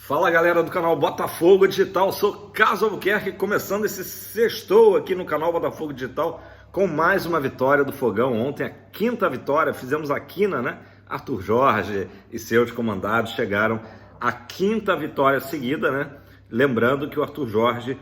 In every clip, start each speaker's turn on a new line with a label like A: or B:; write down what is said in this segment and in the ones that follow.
A: Fala galera do canal Botafogo Digital, sou Carlos Albuquerque, começando esse sextou aqui no canal Botafogo Digital com mais uma vitória do Fogão. Ontem a quinta vitória, fizemos a quina, né? Arthur Jorge e seus comandados chegaram à quinta vitória seguida, né? Lembrando que o Arthur Jorge,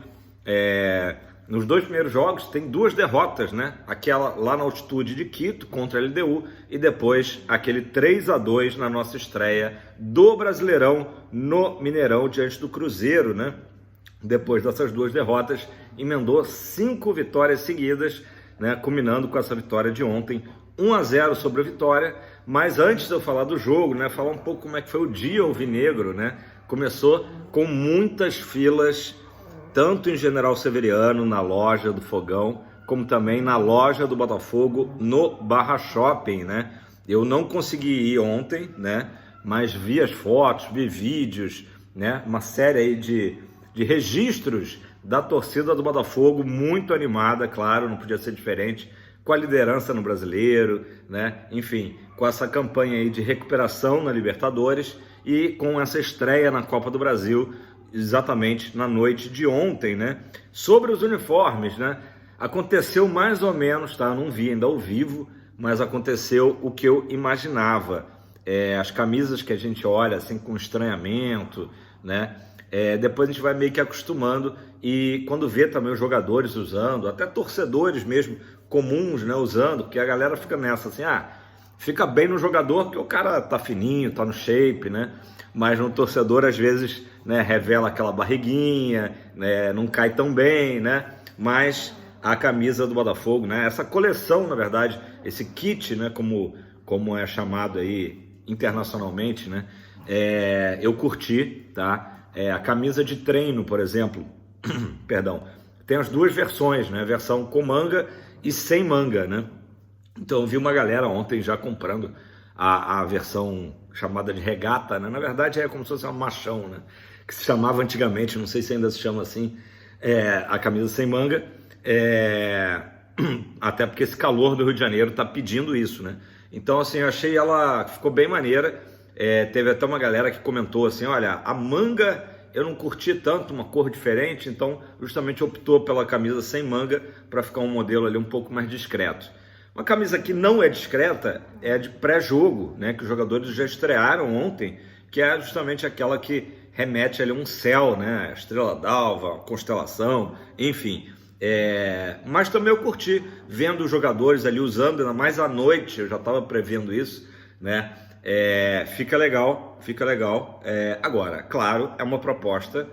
A: nos dois primeiros jogos, tem duas derrotas, né? Aquela lá na altitude de Quito contra a LDU e depois aquele 3-2 na nossa estreia do Brasileirão no Mineirão diante do Cruzeiro, né? Depois dessas duas derrotas, emendou 5 vitórias seguidas, né? Culminando com essa vitória de ontem, 1-0 sobre a Vitória. Mas antes de eu falar do jogo, né? Falar um pouco como é que foi o dia alvinegro, né? Começou com muitas filas, tanto em General Severiano, na loja do Fogão, como também na loja do Botafogo, no Barra Shopping, né? Eu não consegui ir ontem, né? Mas vi as fotos, vi vídeos, né? Uma série aí de registros da torcida do Botafogo, muito animada, claro, não podia ser diferente, com a liderança no Brasileiro, né? Enfim, com essa campanha aí de recuperação na Libertadores e com essa estreia na Copa do Brasil, exatamente na noite de ontem, né? Sobre os uniformes, né? Aconteceu mais ou menos, tá? Eu não vi ainda ao vivo, mas aconteceu o que eu imaginava. As camisas que a gente olha assim com estranhamento, né? Depois a gente vai meio que acostumando e quando vê também os jogadores usando, até torcedores mesmo comuns, né? Usando, porque a galera fica nessa assim, fica bem no jogador porque o cara tá fininho, tá no shape, né? Mas no torcedor às vezes, né, revela aquela barriguinha, né, não cai tão bem, né? Mas a camisa do Botafogo, né? Essa coleção, na verdade, esse kit, né? Como é chamado aí internacionalmente, né? Eu curti, tá? A camisa de treino, por exemplo, perdão, tem as duas versões, né? Versão com manga e sem manga, né? Então eu vi uma galera ontem já comprando a versão chamada de regata, né? Na verdade é como se fosse uma machão, né? Que se chamava antigamente, não sei se ainda se chama assim, a camisa sem manga, até porque esse calor do Rio de Janeiro tá pedindo isso, né? Então assim, eu achei ela, ficou bem maneira, teve até uma galera que comentou assim, olha, a manga eu não curti tanto, uma cor diferente, então justamente optou pela camisa sem manga para ficar um modelo ali um pouco mais discreto. Uma camisa que não é discreta é a de pré-jogo, né, que os jogadores já estrearam ontem, que é justamente aquela que remete ali a um céu, né, a estrela d'alva, constelação, enfim. Mas também eu curti vendo os jogadores ali usando, ainda mais à noite, eu já estava prevendo isso, né? Fica legal, fica legal. Agora, claro, é uma proposta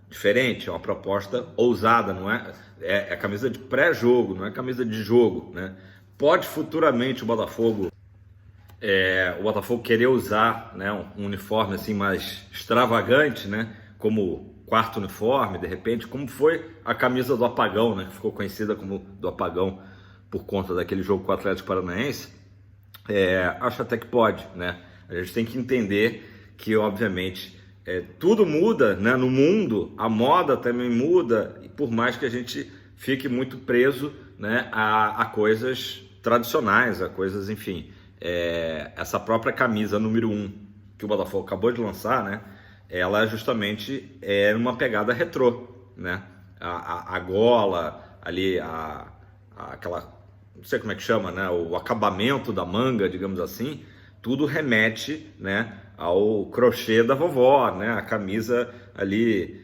A: diferente, é uma proposta ousada, não é? É camisa de pré-jogo, não é camisa de jogo, né? Pode futuramente o Botafogo querer usar, né, um uniforme assim mais extravagante, né, como quarto uniforme, de repente, como foi a camisa do Apagão, né, que ficou conhecida como do Apagão por conta daquele jogo com o Atlético Paranaense. Acho até que pode, né? A gente tem que entender que, obviamente, tudo muda, né, no mundo, a moda também muda, e por mais que a gente fique muito preso, né, a coisas tradicionais, a coisas, enfim, essa própria camisa número 1 que o Botafogo acabou de lançar, né, ela justamente é uma pegada retrô, né, a gola ali, aquela, não sei como é que chama, né, o acabamento da manga, digamos assim, tudo remete, né, ao crochê da vovó, né, a camisa ali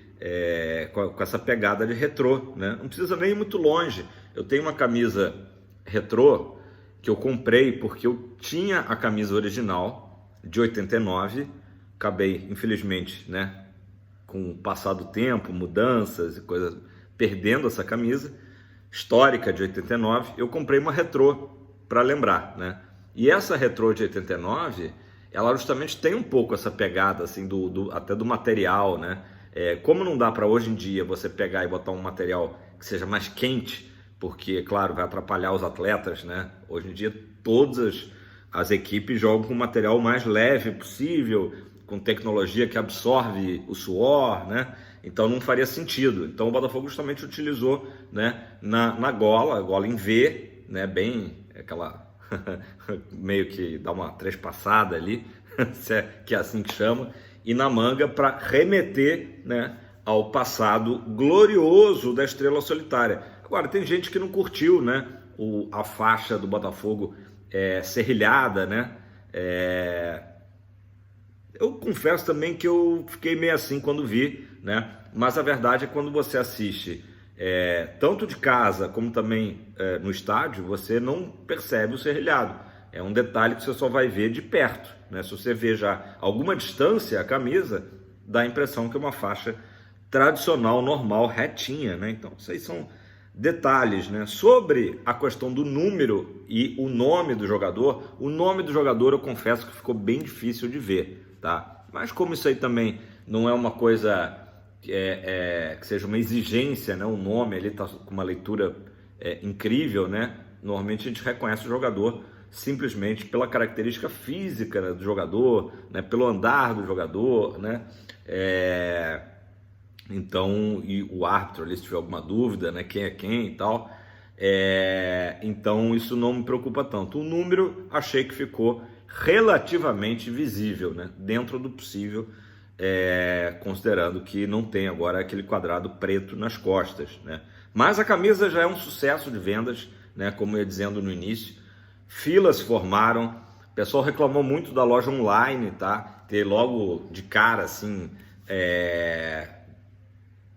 A: com essa pegada de retrô, né, não precisa nem ir muito longe. Eu tenho uma camisa retrô que eu comprei porque eu tinha a camisa original de 89, acabei, infelizmente, né, com o passar do tempo, mudanças e coisas, perdendo essa camisa histórica de 89, eu comprei uma retrô para lembrar, né? E essa retrô de 89, ela justamente tem um pouco essa pegada assim até do material, né? Como não dá para hoje em dia você pegar e botar um material que seja mais quente, porque claro, vai atrapalhar os atletas, né? Hoje em dia todas as equipes jogam com o material mais leve possível, com tecnologia que absorve o suor, né? Então não faria sentido. Então o Botafogo justamente utilizou, né, na gola, a gola em V, né, bem aquela meio que dá uma trespassada ali, que é assim que chama, e na manga para remeter, né, ao passado glorioso da Estrela Solitária. Agora, tem gente que não curtiu, né, a faixa do Botafogo serrilhada, né? Eu confesso também que eu fiquei meio assim quando vi, né? Mas a verdade é que quando você assiste tanto de casa como também no estádio, você não percebe o serrilhado. É um detalhe que você só vai ver de perto, né? Se você vê já alguma distância a camisa, dá a impressão que é uma faixa tradicional, normal, retinha, né? Então, isso aí são detalhes, né? Sobre a questão do número e o nome do jogador eu confesso que ficou bem difícil de ver, tá? Mas como isso aí também não é uma coisa que seja uma exigência, né? O nome ali tá com uma leitura incrível, né? Normalmente a gente reconhece o jogador simplesmente pela característica física, né, do jogador, né? Pelo andar do jogador, né? Então, e o árbitro ali, se tiver alguma dúvida, né, quem é quem e tal, então isso não me preocupa tanto. O número achei que ficou relativamente visível, né, dentro do possível, considerando que não tem agora aquele quadrado preto nas costas, né. Mas a camisa já é um sucesso de vendas, né, como eu ia dizendo no início, filas se formaram, o pessoal reclamou muito da loja online, tá, ter logo de cara, assim,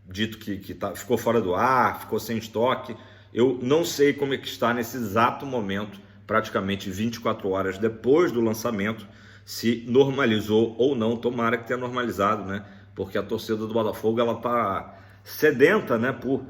A: dito que ficou fora do ar, ficou sem estoque. Eu não sei como é que está nesse exato momento, praticamente 24 horas depois do lançamento, se normalizou ou não. Tomara que tenha normalizado, né? Porque a torcida do Botafogo, ela tá sedenta, né? Por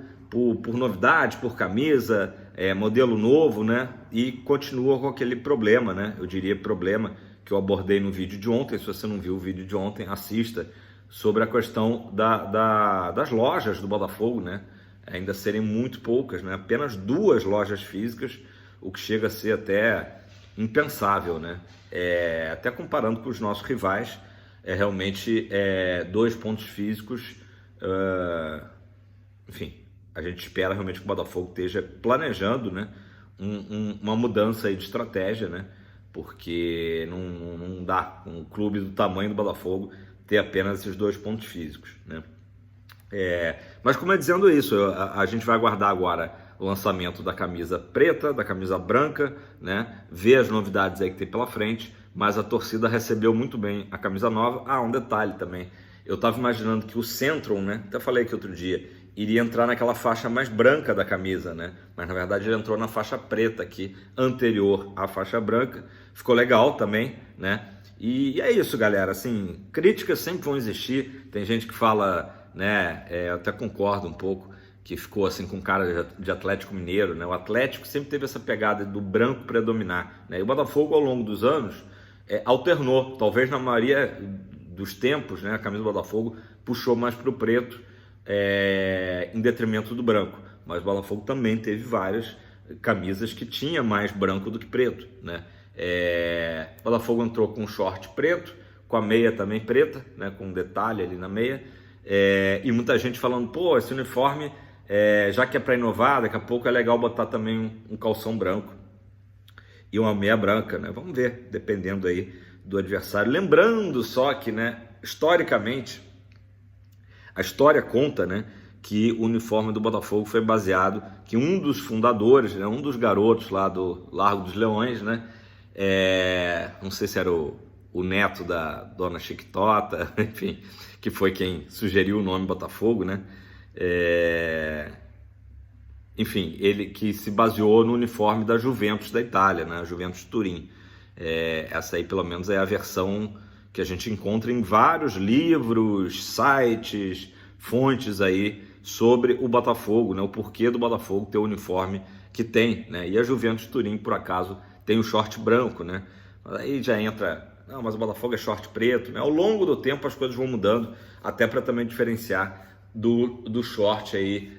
A: novidade, por camisa, modelo novo, né? E continua com aquele problema, né? Eu diria problema que eu abordei no vídeo de ontem. Se você não viu o vídeo de ontem, assista, sobre a questão das lojas do Botafogo, né? Ainda serem muito poucas, né? Apenas 2 lojas físicas, o que chega a ser até impensável, né? Até comparando com os nossos rivais, realmente 2 pontos físicos. Enfim, a gente espera realmente que o Botafogo esteja planejando, né, uma mudança aí de estratégia, né? Porque não dá um clube do tamanho do Botafogo ter apenas esses 2 pontos físicos, né? Mas como é dizendo isso, a gente vai aguardar agora o lançamento da camisa preta, da camisa branca, né? Ver as novidades aí que tem pela frente, mas a torcida recebeu muito bem a camisa nova. Um detalhe também, eu estava imaginando que o Centron, né? Até falei aqui outro dia, iria entrar naquela faixa mais branca da camisa, né? Mas na verdade ele entrou na faixa preta aqui, anterior à faixa branca. Ficou legal também, né? E é isso, galera, assim, críticas sempre vão existir. Tem gente que fala, né, eu até concordo um pouco, que ficou assim com cara de Atlético Mineiro, né? O Atlético sempre teve essa pegada do branco predominar, né? E o Botafogo, ao longo dos anos, alternou, talvez na maioria dos tempos, né, a camisa do Botafogo puxou mais para o preto, em detrimento do branco. Mas o Botafogo também teve várias camisas que tinha mais branco do que preto, né? O Botafogo entrou com um short preto, com a meia também preta, né, com um detalhe ali na meia, e muita gente falando, pô, esse uniforme, já que é para inovar, daqui a pouco é legal botar também um calção branco e uma meia branca, né? Vamos ver, dependendo aí do adversário. Lembrando só que, né, historicamente, a história conta, né, que o uniforme do Botafogo foi baseado, que um dos fundadores, né, um dos garotos lá do Largo dos Leões, né, não sei se era o neto da dona Chiquitota, enfim, que foi quem sugeriu o nome Botafogo, né? Enfim, ele que se baseou no uniforme da Juventus da Itália, né? A Juventus Turim. Essa aí, pelo menos, é a versão que a gente encontra em vários livros, sites, fontes aí sobre o Botafogo, né? O porquê do Botafogo ter o uniforme que tem, né? E a Juventus Turim, por acaso, tem o short branco, né? Aí já entra, não, mas o Botafogo é short preto, né? Ao longo do tempo as coisas vão mudando, até para também diferenciar do short aí,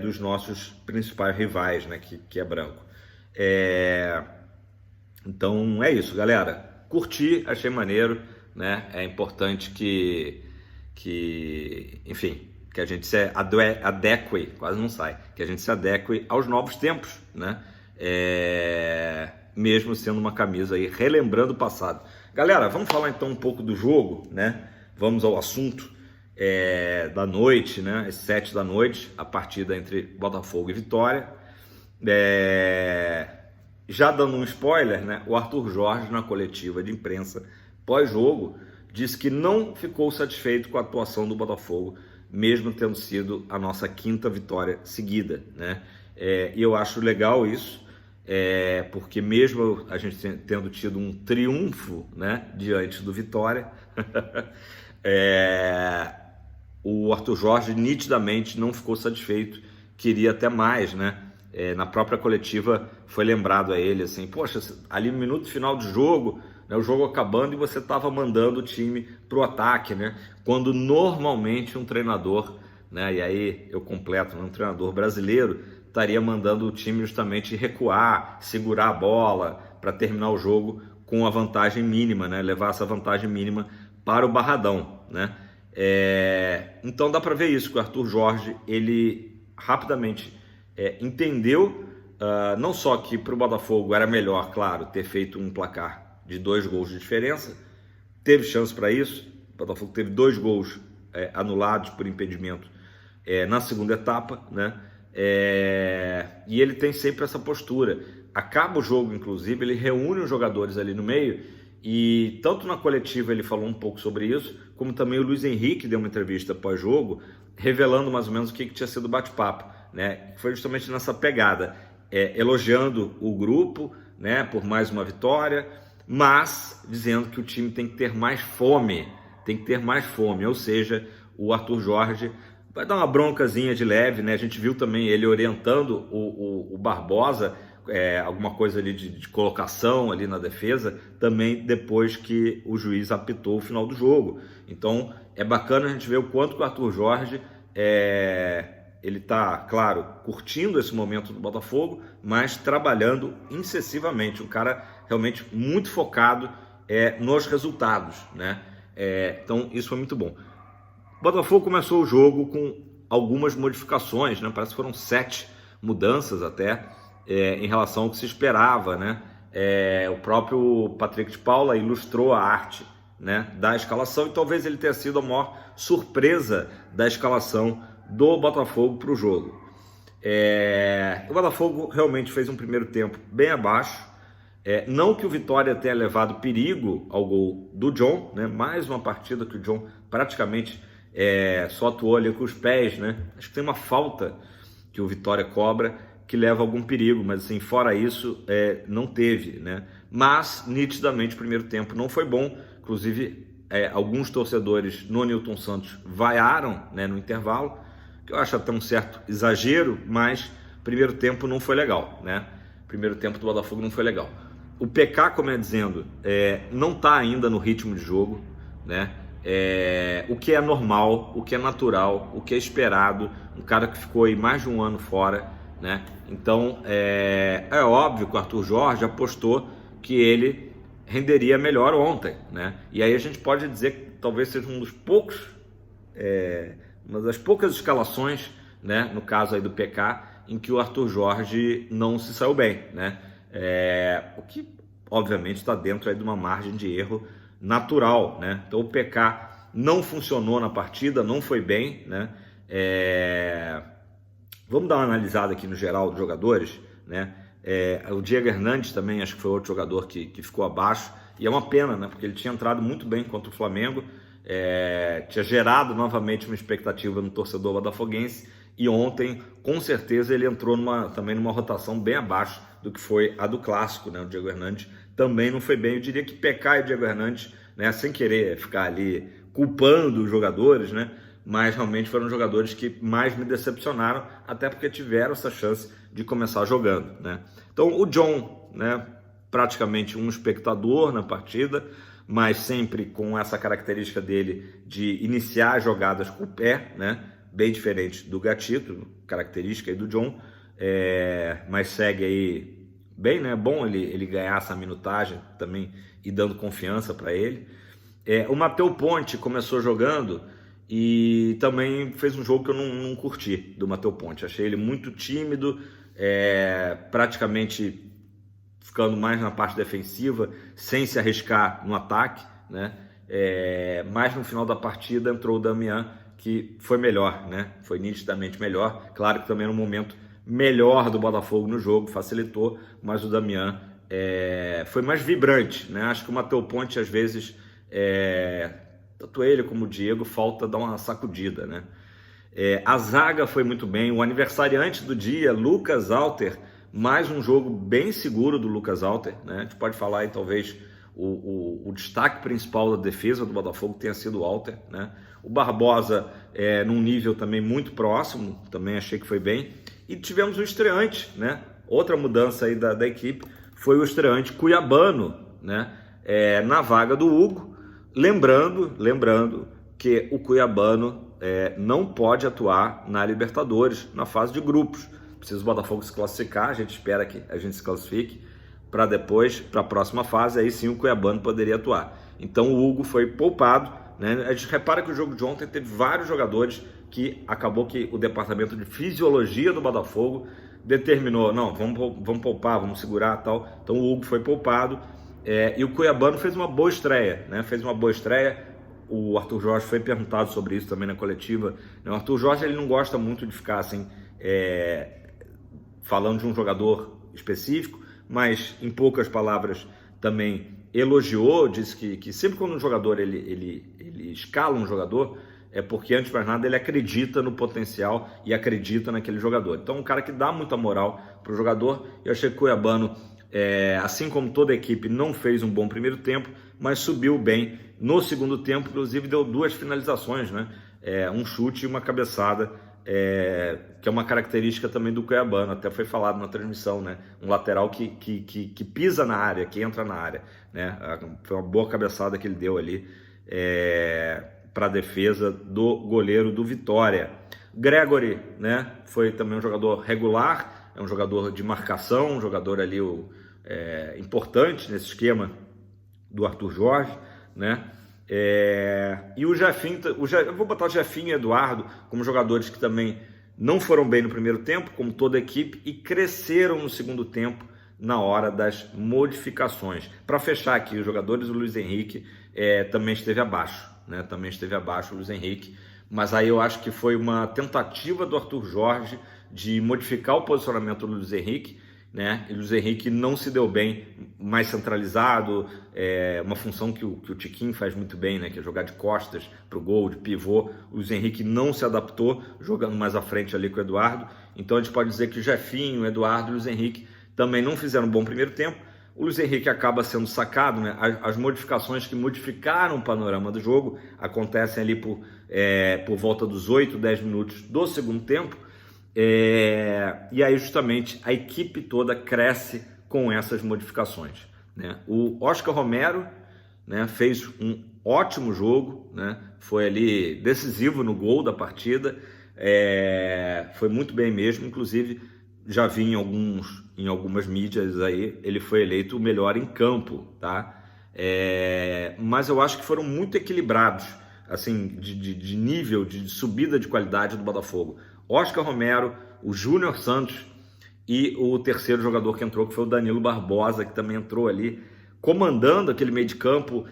A: dos nossos principais rivais, né? Que é branco. Então é isso, galera. Curti, achei maneiro, né? É importante que enfim, que a gente se adeque, quase não sai, que a gente se adeque aos novos tempos, né? Mesmo sendo uma camisa aí relembrando o passado. Galera, vamos falar então um pouco do jogo, né? vamos ao assunto da noite, né? Às 7 da noite, a partida entre Botafogo e Vitória. Já dando um spoiler, né? O Arthur Jorge, na coletiva de imprensa pós-jogo, disse que não ficou satisfeito com a atuação do Botafogo, mesmo tendo sido a nossa 5ª vitória seguida, né? E eu acho legal isso, porque mesmo a gente tendo tido um triunfo, né, diante do Vitória, o Arthur Jorge nitidamente não ficou satisfeito, queria até mais, né? Na própria coletiva foi lembrado a ele assim, poxa, ali no minuto final do jogo, né, o jogo acabando e você estava mandando o time para o ataque, né? Quando normalmente um treinador, né, e aí eu completo, um treinador brasileiro estaria mandando o time justamente recuar, segurar a bola para terminar o jogo com a vantagem mínima, né? Levar essa vantagem mínima para o Barradão, né? Então dá para ver isso, que o Arthur Jorge, ele rapidamente entendeu, não só que para o Botafogo era melhor, claro, ter feito um placar de 2 gols de diferença, teve chance para isso, o Botafogo teve 2 gols anulados por impedimento na segunda etapa, né? E ele tem sempre essa postura, acaba o jogo inclusive, ele reúne os jogadores ali no meio, e tanto na coletiva ele falou um pouco sobre isso, como também o Luiz Henrique deu uma entrevista pós-jogo, revelando mais ou menos o que tinha sido o bate-papo, né? Foi justamente nessa pegada, elogiando o grupo, né, por mais uma vitória, mas dizendo que o time tem que ter mais fome, ou seja, o Arthur Jorge vai dar uma broncazinha de leve, né? A gente viu também ele orientando o Barbosa, alguma coisa ali de colocação ali na defesa, também depois que o juiz apitou o final do jogo. Então é bacana a gente ver o quanto que o Arthur Jorge ele está, claro, curtindo esse momento do Botafogo, mas trabalhando incessivamente, um cara realmente muito focado nos resultados, né? Então isso foi muito bom. O Botafogo começou o jogo com algumas modificações, né? Parece que foram 7 mudanças até, em relação ao que se esperava, né? O próprio Patrick de Paula ilustrou a arte, né, da escalação, e talvez ele tenha sido a maior surpresa da escalação do Botafogo para o jogo. O Botafogo realmente fez um primeiro tempo bem abaixo, não que o Vitória tenha levado perigo ao gol do John, né? Mais uma partida que o John praticamente só atuou ali com os pés, né? Acho que tem uma falta que o Vitória cobra que leva algum perigo, mas assim, fora isso, não teve, né? Mas nitidamente o primeiro tempo não foi bom, inclusive alguns torcedores no Nilton Santos vaiaram, né, no intervalo, que eu acho até um certo exagero, mas primeiro tempo não foi legal, né? Primeiro tempo do Botafogo não foi legal. O PK, como eu ia dizendo, não está ainda no ritmo de jogo, né? O que é normal, o que é natural, o que é esperado, um cara que ficou aí mais de um ano fora, né? Então é óbvio que o Arthur Jorge apostou que ele renderia melhor ontem, né? E aí a gente pode dizer que talvez seja um dos poucos, uma das poucas escalações, né, no caso aí do PK, em que o Arthur Jorge não se saiu bem, né? O que obviamente está dentro aí de uma margem de erro natural, né? Então o PK não funcionou na partida, não foi bem, né? Vamos dar uma analisada aqui no geral dos jogadores, né? O Diego Hernandes também, acho que foi outro jogador que ficou abaixo, e é uma pena, né? Porque ele tinha entrado muito bem contra o Flamengo, tinha gerado novamente uma expectativa no torcedor botafoguense, e ontem, com certeza, ele entrou também numa rotação bem abaixo do que foi a do Clássico, né? O Diego Hernandes também não foi bem. Eu diria que PK e o Diego Hernandes, né, sem querer ficar ali culpando os jogadores, né, mas realmente foram jogadores que mais me decepcionaram, até porque tiveram essa chance de começar jogando, né? Então o John, né, praticamente um espectador na partida, mas sempre com essa característica dele de iniciar jogadas com o pé, né, bem diferente do Gatito, característica aí do John, mas segue aí bem, né? Bom ele ganhar essa minutagem também e dando confiança para ele. O Matheus Ponte começou jogando e também fez um jogo que eu não curti do Matheus Ponte. Achei ele muito tímido, praticamente ficando mais na parte defensiva, sem se arriscar no ataque, né? Mas no final da partida entrou o Damian, que foi melhor, né? Foi nitidamente melhor. Claro que também era um momento melhor do Botafogo no jogo, facilitou, mas o Damian foi mais vibrante, né? Acho que o Matheus Ponte, às vezes, tanto ele como o Diego, falta dar uma sacudida, né? A zaga foi muito bem, o aniversariante do dia, Lucas Alter, mais um jogo bem seguro do Lucas Alter, né? A gente pode falar aí, talvez, o destaque principal da defesa do Botafogo tenha sido o Alter, né? O Barbosa, num nível também muito próximo, também achei que foi bem. E tivemos o estreante, né? Outra mudança aí da equipe foi o estreante cuiabano, né? Na vaga do Hugo. Lembrando que o cuiabano não pode atuar na Libertadores, na fase de grupos. Precisa o Botafogo se classificar, a gente espera que a gente se classifique, para depois, para a próxima fase, aí sim o cuiabano poderia atuar. Então o Hugo foi poupado, né? A gente repara que o jogo de ontem teve vários jogadores que acabou que o departamento de fisiologia do Botafogo determinou, não, vamos poupar, vamos segurar e tal. Então o Hugo foi poupado, e o cuiabano fez uma boa estreia, né? Fez uma boa estreia. O Arthur Jorge foi perguntado sobre isso também na coletiva. O Arthur Jorge, ele não gosta muito de ficar assim, falando de um jogador específico, mas em poucas palavras também elogiou, disse que sempre quando um jogador ele escala um jogador, é porque antes de mais nada ele acredita no potencial e acredita naquele jogador. Então um cara que dá muita moral para o jogador. Eu achei que o cuiabano, assim como toda a equipe, não fez um bom primeiro tempo, mas subiu bem no segundo tempo, inclusive deu 2 finalizações, né? Um chute e uma cabeçada, que é uma característica também do cuiabano, até foi falado na transmissão, né? Um lateral que pisa na área, que entra na área, né? Foi uma boa cabeçada que ele deu ali para a defesa do goleiro do Vitória. Gregory, né? Foi também um jogador regular, é um jogador de marcação, um jogador ali importante nesse esquema do Arthur Jorge, né? E o Jefinho, eu vou botar o Jefinho e o Eduardo como jogadores que também não foram bem no primeiro tempo, como toda a equipe, e cresceram no segundo tempo na hora das modificações. Para fechar aqui, os jogadores do Luiz Henrique também esteve abaixo, né? Também esteve abaixo o Luiz Henrique, mas aí eu acho que foi uma tentativa do Arthur Jorge de modificar o posicionamento do Luiz Henrique, né? E o Luiz Henrique não se deu bem, mais centralizado, uma função que o Tiquinho faz muito bem, né? Que é jogar de costas para o gol, de pivô. O Luiz Henrique não se adaptou, jogando mais à frente ali com o Eduardo. Então a gente pode dizer que o Jefinho, o Eduardo e o Luiz Henrique também não fizeram um bom primeiro tempo. O Luiz Henrique acaba sendo sacado, né? As modificações que modificaram o panorama do jogo acontecem ali por volta dos 8, 10 minutos do segundo tempo. E aí justamente a equipe toda cresce com essas modificações, né? O Oscar Romero, né, fez um ótimo jogo, né? Foi ali decisivo no gol da partida, foi muito bem mesmo. Inclusive já vi em algumas mídias aí, ele foi eleito o melhor em campo, tá? Mas eu acho que foram muito equilibrados, assim, de nível, de subida de qualidade do Botafogo. Oscar Romero, o Júnior Santos e o terceiro jogador que entrou, que foi o Danilo Barbosa, que também entrou ali, comandando aquele meio de campo,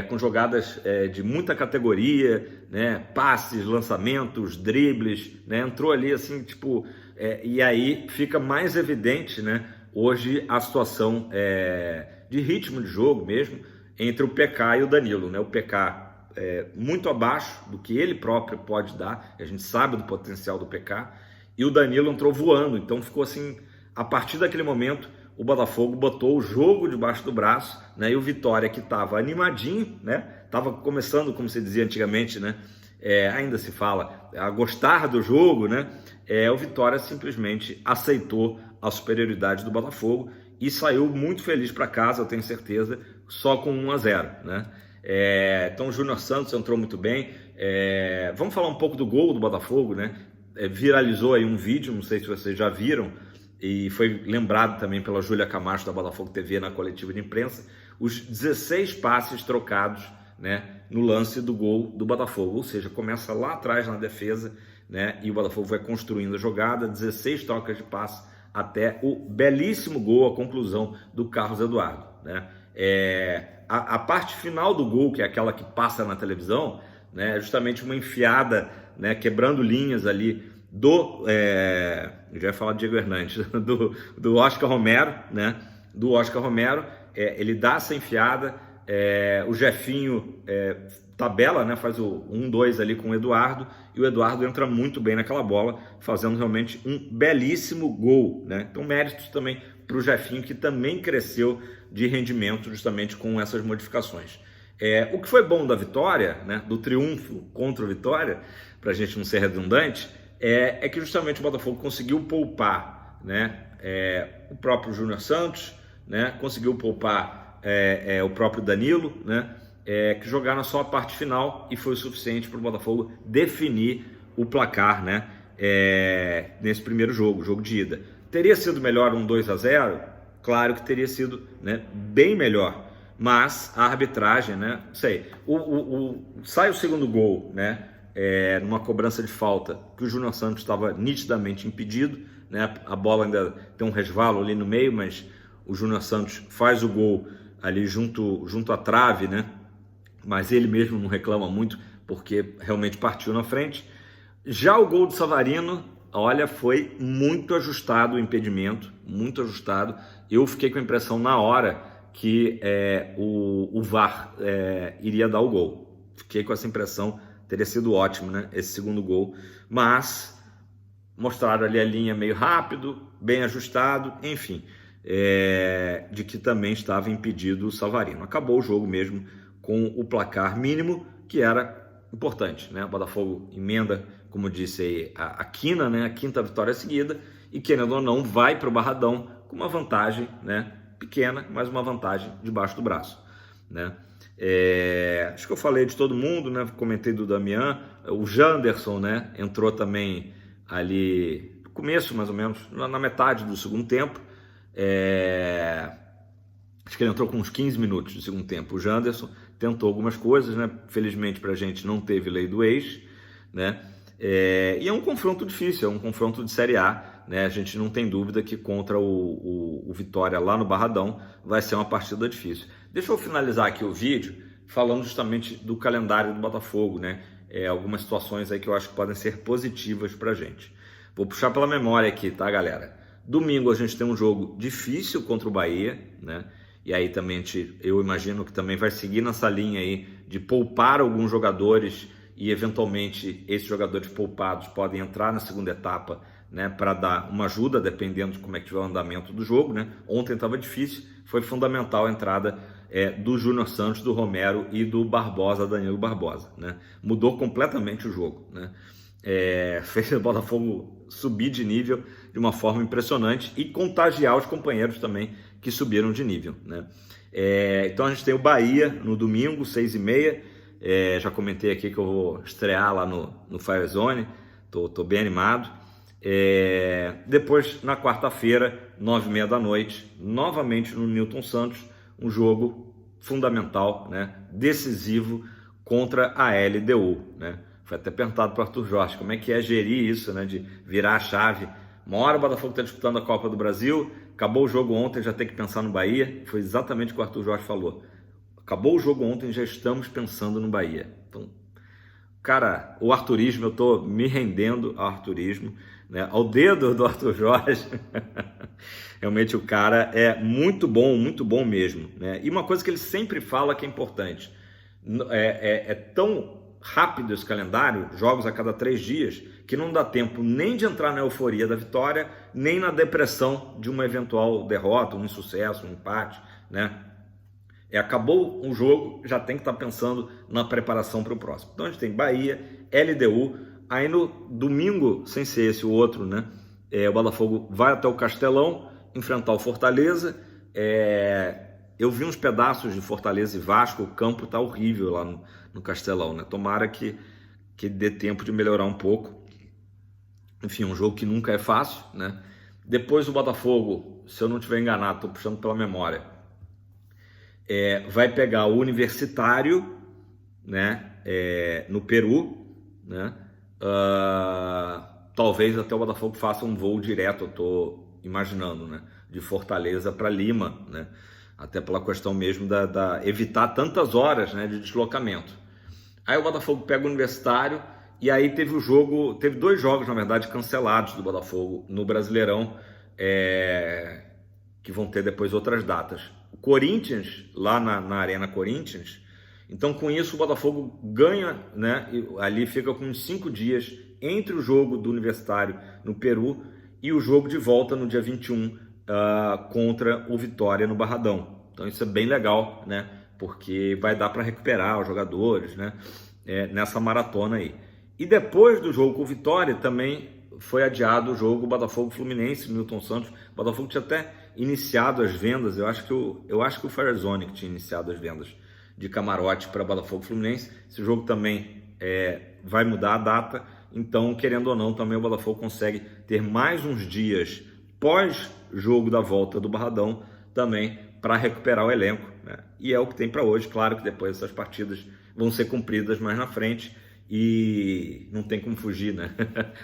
A: com jogadas de muita categoria, né? Passes, lançamentos, dribles, né? Entrou ali assim, tipo... e aí fica mais evidente, né, hoje a situação de ritmo de jogo mesmo entre o PK e o Danilo, né? O PK muito abaixo do que ele próprio pode dar, a gente sabe do potencial do PK, e o Danilo entrou voando. Então ficou assim, a partir daquele momento o Botafogo botou o jogo debaixo do braço, né? E o Vitória, que estava animadinho, né? Estava começando, como se dizia antigamente, né? Ainda se fala, a gostar do jogo, né? O Vitória simplesmente aceitou a superioridade do Botafogo e saiu muito feliz para casa, eu tenho certeza, só com 1-0, né? Então o Júnior Santos entrou muito bem. Vamos falar um pouco do gol do Botafogo, né? Viralizou aí um vídeo, não sei se vocês já viram, e foi lembrado também pela Júlia Camacho da Botafogo TV na coletiva de imprensa, os 16 passes trocados, né, no lance do gol do Botafogo. Ou seja, começa lá atrás na defesa, né, e o Botafogo vai construindo a jogada, 16 trocas de passe até o belíssimo gol, a conclusão do Carlos Eduardo, né? A parte final do gol, que é aquela que passa na televisão, né, é justamente uma enfiada, né, quebrando linhas ali eu já ia falar do Diego Hernandes, do Oscar Romero, né, do Oscar Romero. Ele dá essa enfiada, o Jefinho tabela, né, faz o 1-2 ali com o Eduardo, e o Eduardo entra muito bem naquela bola, fazendo realmente um belíssimo gol, né? Então méritos também para o Jefinho, que também cresceu de rendimento justamente com essas modificações. O que foi bom da vitória, né, do triunfo contra o Vitória, para a gente não ser redundante, é que justamente o Botafogo conseguiu poupar, né, o próprio Júnior Santos, né, conseguiu poupar o próprio Danilo, né, que jogaram só a parte final, e foi o suficiente para o Botafogo definir o placar, né, nesse primeiro jogo de ida. Teria sido melhor um 2-0? Claro que teria sido, né, bem melhor, mas a arbitragem, né, sei, sai o segundo gol, né, numa cobrança de falta, que o Júnior Santos estava nitidamente impedido, né, a bola ainda tem um resvalo ali no meio, mas o Júnior Santos faz o gol ali junto à trave, né, mas ele mesmo não reclama muito, porque realmente partiu na frente. Já o gol do Savarino, olha, foi muito ajustado o impedimento, muito ajustado. Eu fiquei com a impressão na hora que o VAR iria dar o gol. Fiquei com essa impressão, teria sido ótimo, né, esse segundo gol. Mas mostraram ali a linha meio rápido, bem ajustado, enfim, de que também estava impedido o Savarino. Acabou o jogo mesmo com o placar mínimo, que era importante, né? O Botafogo emenda, como disse aí, a quina, né? A quinta vitória seguida, e querendo ou não, vai para o Barradão com uma vantagem, né, pequena, mas uma vantagem debaixo do braço, né? Acho que eu falei de todo mundo, né? Comentei do Damian, o Janderson, né, entrou também ali no começo, mais ou menos, na metade do segundo tempo. Acho que ele entrou com uns 15 minutos do segundo tempo. O Janderson tentou algumas coisas, né? Felizmente pra gente não teve lei do ex, né? E é um confronto difícil, é um confronto de Série A, né? A gente não tem dúvida que contra o Vitória lá no Barradão vai ser uma partida difícil. Deixa eu finalizar aqui o vídeo falando justamente do calendário do Botafogo, né? Algumas situações aí que eu acho que podem ser positivas pra gente. Vou puxar pela memória aqui, tá, galera? Domingo a gente tem um jogo difícil contra o Bahia, né? E aí também eu imagino que também vai seguir nessa linha aí de poupar alguns jogadores, e eventualmente esses jogadores poupados podem entrar na segunda etapa, né, para dar uma ajuda, dependendo de como é que tiver o andamento do jogo, né? Ontem estava difícil, foi fundamental a entrada do Júnior Santos, do Romero e do Barbosa, Danilo Barbosa, né? Mudou completamente o jogo, né? Fez o Botafogo subir de nível de uma forma impressionante e contagiar os companheiros também que subiram de nível, né? Então a gente tem o Bahia no domingo, 6h30. Já comentei aqui que eu vou estrear lá no Firezone, tô bem animado. Depois, na quarta-feira, 9h30 da noite, novamente no Newton Santos, um jogo fundamental, né, decisivo contra a LDU, né? Foi até perguntado para o Arthur Jorge como é que é gerir isso, né, de virar a chave. Uma hora o Botafogo está disputando a Copa do Brasil, acabou o jogo ontem, já tem que pensar no Bahia. Foi exatamente o que o Arthur Jorge falou. Acabou o jogo ontem, já estamos pensando no Bahia. Então, cara, o arturismo, eu estou me rendendo ao arturismo, né, ao dedo do Arthur Jorge. Realmente o cara é muito bom mesmo, né? E uma coisa que ele sempre fala que é importante, é tão rápido esse calendário, jogos a cada 3 dias, que não dá tempo nem de entrar na euforia da vitória, nem na depressão de uma eventual derrota, um insucesso, um empate, né? Acabou um jogo, já tem que estar pensando na preparação para o próximo. Então a gente tem Bahia, LDU, aí no domingo, sem ser esse o outro, né? O Botafogo vai até o Castelão enfrentar o Fortaleza. Eu vi uns pedaços de Fortaleza e Vasco, o campo tá horrível lá no Castelão, né? Tomara que dê tempo de melhorar um pouco. Enfim, um jogo que nunca é fácil, né? Depois o Botafogo, se eu não estiver enganado, estou puxando pela memória, vai pegar o Universitário, né? No Peru, né? Talvez até o Botafogo faça um voo direto, eu estou imaginando, né? De Fortaleza para Lima, né? até pela questão mesmo da evitar tantas horas, né, de deslocamento. Aí o Botafogo pega o Universitário e aí teve dois jogos, na verdade, cancelados do Botafogo no Brasileirão, que vão ter depois outras datas. O Corinthians, lá na Arena Corinthians, então com isso o Botafogo ganha, né, e ali fica com uns 5 dias entre o jogo do Universitário no Peru e o jogo de volta no dia 21 contra o Vitória no Barradão. Então isso é bem legal, né, porque vai dar para recuperar os jogadores, né, nessa maratona aí. E depois do jogo com o Vitória também foi adiado o jogo Botafogo-Fluminense, Newton Santos. O Botafogo tinha até iniciado as vendas, eu acho que o Firezone que tinha iniciado as vendas de camarote para Botafogo-Fluminense. Esse jogo também vai mudar a data, então, querendo ou não, também o Botafogo consegue ter mais uns dias pós-jogo da volta do Barradão também para recuperar o elenco, né? E é o que tem para hoje. Claro que depois essas partidas vão ser cumpridas mais na frente e não tem como fugir, né,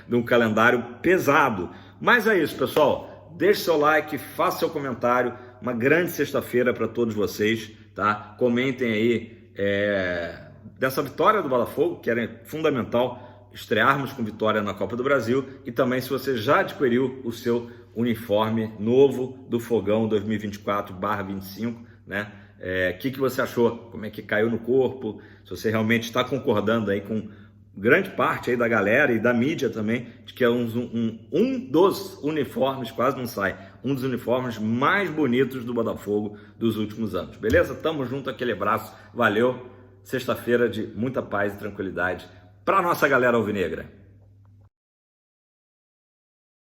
A: de um calendário pesado. Mas é isso, pessoal. Deixe seu like, faça seu comentário. Uma grande sexta-feira para todos vocês, tá? Comentem aí dessa vitória do Botafogo, que era fundamental estrearmos com vitória na Copa do Brasil, e também se você já adquiriu o seu uniforme novo do Fogão 2024/25, né? Que você achou? Como é que caiu no corpo? Se você realmente está concordando aí com grande parte aí da galera e da mídia também, de que é um dos uniformes, quase não sai, um dos uniformes mais bonitos do Botafogo dos últimos anos. Beleza? Tamo junto, aquele abraço, valeu. Sexta-feira de muita paz e tranquilidade para nossa galera alvinegra.